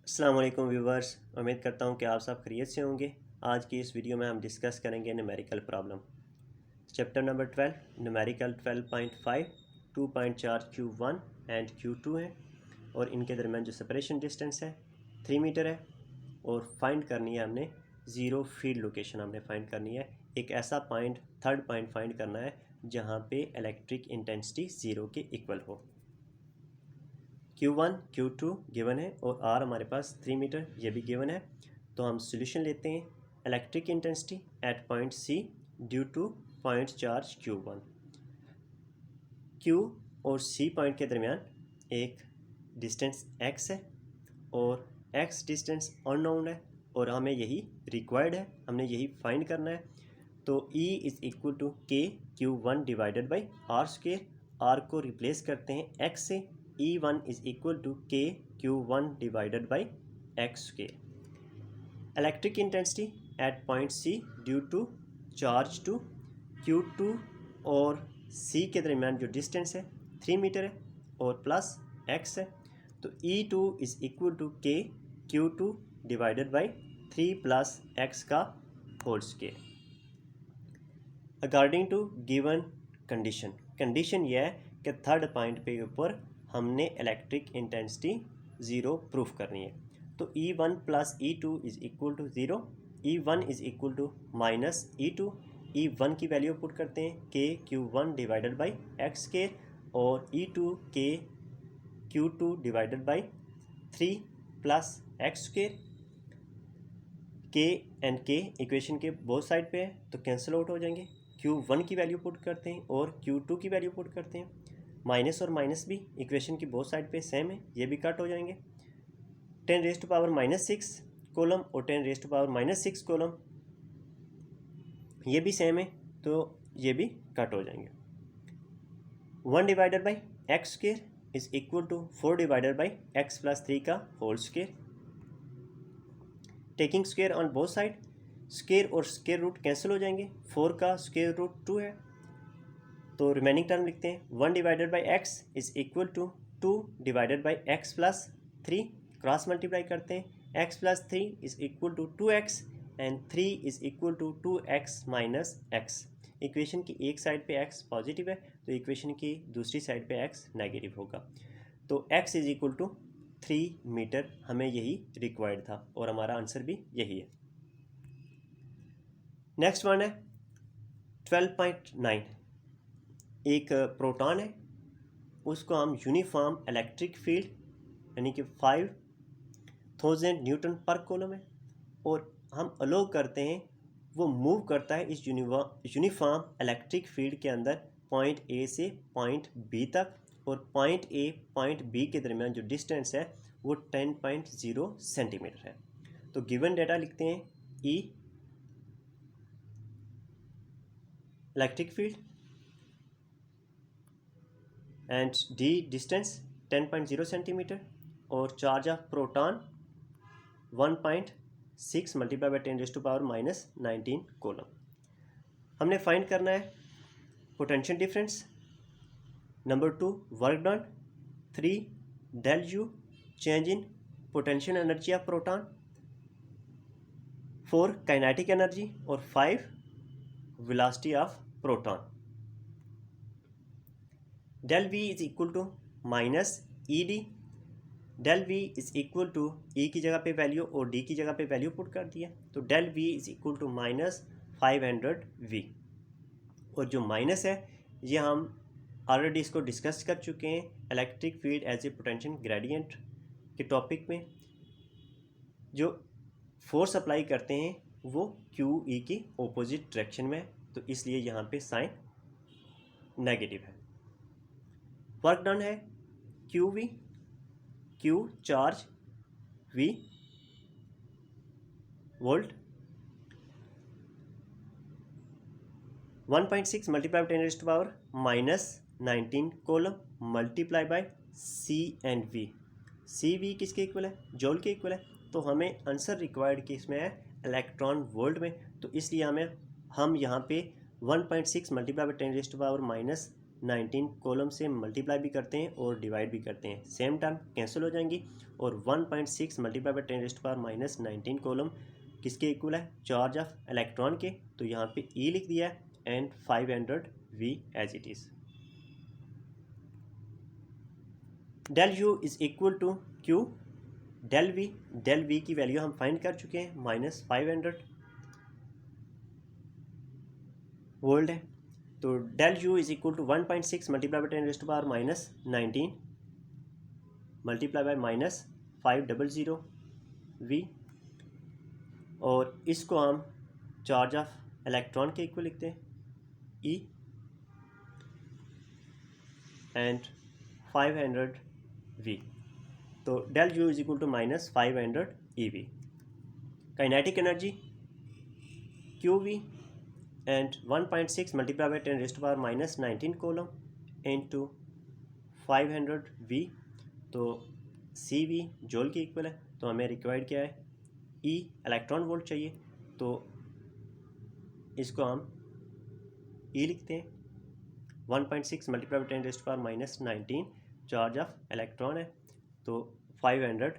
अस्सलाम वालेकुम व्यूवर्स, उम्मीद करता हूँ कि आप सब खैरियत से होंगे। आज की इस वीडियो में हम डिस्कस करेंगे numerical problem chapter number 12 numerical 12.5 2.4 Q1 and Q2 है और इनके दरमियान जो सेपरेशन डिस्टेंस है 3 मीटर है और फाइंड करनी है हमने ज़ीरो फील्ड लोकेशन हमने फाइंड करनी है। एक ऐसा पॉइंट थर्ड पॉइंट फाइंड करना है जहाँ पे इलेक्ट्रिक इंटेंसिटी ज़ीरो के इक्वल हो। Q1 Q2 गिवन है और R हमारे पास 3 मीटर ये भी गिवन है। तो हम सॉल्यूशन लेते हैं। Electric intensity at point C due two point charge Q1। Q और C पॉइंट के दरमियान एक डिस्टेंस x है और x डिस्टेंस अननोन है और हमें यही रिक्वायर्ड है, हमने यही फाइंड करना है। तो E is equal to k Q1 divided by R square. R को रिप्लेस करते हैं x से, E1 is equal to k Q1 divided by x square. Electric intensity at point C due to charge two Q2 और C के दरमियान जो distance है 3 metre है और प्लस x है। तो E2 is equal to k Q2 divided by 3 plus x का whole square. According to given condition यह है कि थर्ड पॉइंट पे ऊपर हमने इलेक्ट्रिक इंटेंसिटी ज़ीरो प्रूफ करनी है। तो E1 plus E2 is equal to zero, E1 is equal to minus E2। E1 की वैल्यू पुट करते हैं के Q1 divided by x square और E2 के Q2 divided by 3 plus x square. के एंड के इक्वेशन के बोथ साइड पे है तो कैंसिल आउट हो जाएंगे। Q1 की वैल्यू पुट करते हैं और Q2 की वैल्यू पुट करते हैं। माइनस और माइनस भी इक्वेशन की बोथ साइड पे सेम है, ये भी कट हो जाएंगे। 10 raise to power minus 6 coulomb और 10 raise to power minus 6 coulomb ये भी सेम है तो ये भी कट हो जाएंगे। 1 divided by x square is equal to 4 divided by X plus 3 का whole square. Taking square on both side, square और स्क्वेयर रूट कैंसिल हो जाएंगे। 4 का स्क्वेयर रूट 2 है तो रिमेनिंग टर्म लिखते हैं 1 divided by X is equal to 2 divided by X plus 3। Cross multiply करते हैं, x plus 3 is equal to 2x and 3 is equal to 2x minus x। Equation की एक साइड पे x positive है तो equation की दूसरी साइड पे x नेगेटिव होगा। तो x is equal to 3 metre हमें यही रिक्वायर्ड था और हमारा आंसर भी यही है। नेक्स्ट वन है 12.9। एक प्रोटॉन है, उसको हम यूनिफॉर्म इलेक्ट्रिक फील्ड यानी कि 5000 न्यूटन पर कूलम है और हम अलो करते हैं वो मूव करता है इस यूनिफॉर्म इलेक्ट्रिक फील्ड के अंदर पॉइंट ए से पॉइंट बी तक और पॉइंट ए पॉइंट बी के दरमियान जो डिस्टेंस है वो 10.0 सेंटीमीटर है। तो गिवन डेटा लिखते हैं E electric field and D distance 10.0 centimeter और charge of proton 1.6 multiply by 10 raise to power minus 19 coulomb. हमने फाइंड करना है potential difference. Number 2 work done, 3 del U change in potential energy of proton, 4 kinetic energy और 5 velocity of proton. Del V is equal to minus E D. Del V is equal to E की जगह पे value और D की जगह पे value put कर दिया तो del V is equal to minus 500 V. और जो माइनस है ये हम ऑलरेडी इसको डिस्कस कर चुके हैं electric field as a potential gradient के टॉपिक में। जो फोर्स अप्लाई करते हैं वो क्यू ई की ऑपोजिट डायरेक्शन में है तो इसलिए यहाँ पे साइन नेगेटिव है। वर्क डन है Q V, Q charge, V volt. 1.6 multiply by 10 raise to power minus 19 coulomb multiply by C and V. C V किसके इक्वल है? जॉल के इक्वल है। तो हमें आंसर रिक्वायर्ड किसमें है? इलेक्ट्रॉन वोल्ट में। तो इसलिए हम यहाँ पे 1.6 multiply by 10 raise to power minus 19 coulomb से मल्टीप्लाई भी करते हैं और डिवाइड भी करते हैं, सेम टर्म कैंसिल हो जाएंगी और 1.6 मल्टीप्लाई बाई 10⁻⁻19 कॉलम किसके इक्वल है, चार्ज ऑफ इलेक्ट्रॉन के। तो यहाँ पे ई लिख दिया है and 500 V as it is. Del U is equal to Q del V की वैल्यू हम फाइंड कर चुके हैं, -500 वोल्ट है। तो del U is equal to 1.6 multiply by 10⁻⁻19 multiply by -500 V, और इसको हम चार्ज ऑफ इलेक्ट्रॉन के इक्वल लिखते हैं ई एंड 500 वी। तो del U is equal to -500 E V. Kinetic energy Q V and 1.6 multiply by 10⁻⁻19 coulomb into 500 V. तो C V joule के equal है। तो हमें रिक्वायर्ड क्या है, ई इलेक्ट्रॉन वोल्ट चाहिए, तो इसको हम ई लिखते हैं। 1.6 multiply by 10⁻⁻19 charge of electron है, तो 500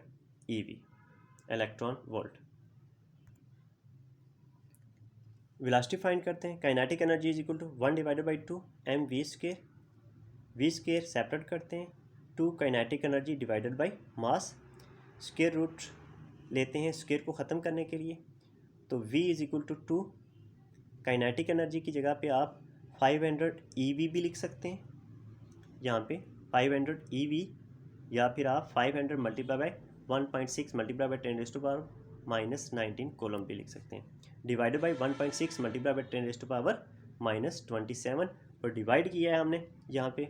E V electron volt. Velocity find करते हैं। Kinetic energy is equal to 1/2 M V square separate करते हैं, 2 kinetic energy divided by mass, square root लेते हैं स्क्वायर को ख़त्म करने के लिए। तो v is equal to 2, kinetic energy की जगह पे आप 500 EV भी लिख सकते हैं यहाँ पे 500 EV, या फिर आप 500 multiply by 1.6 multiply by 10⁻⁻19 column भी लिख सकते हैं, डिवाइडेड बाई 1.6 मल्टीप्लाई बाई 10⁻⁻27 और डिवाइड किया है हमने यहाँ पे।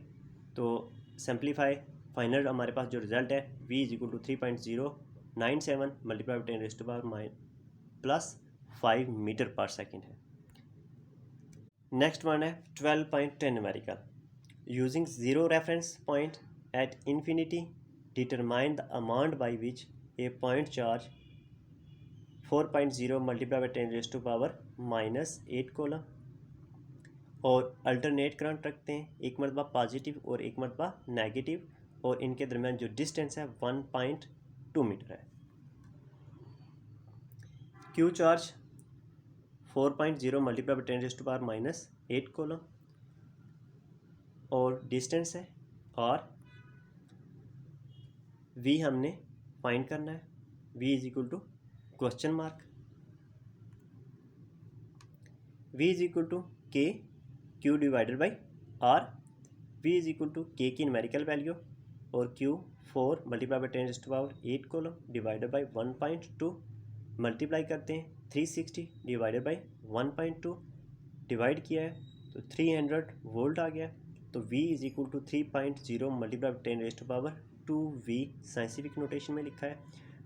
तो सिंप्लीफाई फाइनल हमारे पास जो रिजल्ट है v is equal to 3.097 multiply by 10⁻+5 metre पर सेकेंड है। नेक्स्ट वन है 12.10 numerical. Using zero reference point at infinity determine the amount by which a point charge 4.0 multiply by 10⁻⁻8 coulomb, और alternate current रखते हैं, एक मरतबा positive और एक मरतबा नेगेटिव, और इनके दरमियान जो डिस्टेंस है 1.2 मीटर है। Q charge 4.0 multiply by 10⁻⁻8 coulomb और डिस्टेंस है, और v हमने फाइंड करना है, v is equal to question mark, v is equal to k q divided by r, v is equal to k की न्यूमेरिकल वैल्यू और q 4 multiply by 10⁻8 coulomb divided by 1.2 multiply करते हैं 360 divided by 1.2 divide किया है तो 300 volt आ गया। तो v is equal to 3.0 multiply by 10⁻2v scientific notation में लिखा है।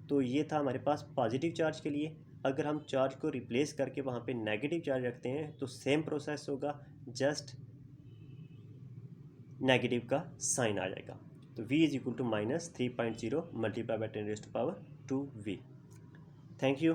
तो ये था हमारे पास पॉजिटिव चार्ज के लिए। अगर हम चार्ज को रिप्लेस करके वहाँ पे नेगेटिव चार्ज रखते हैं तो सेम प्रोसेस होगा, जस्ट नेगेटिव का साइन आ जाएगा। तो v is equal to -3.0 multiply by 10⁻2v। Thank you.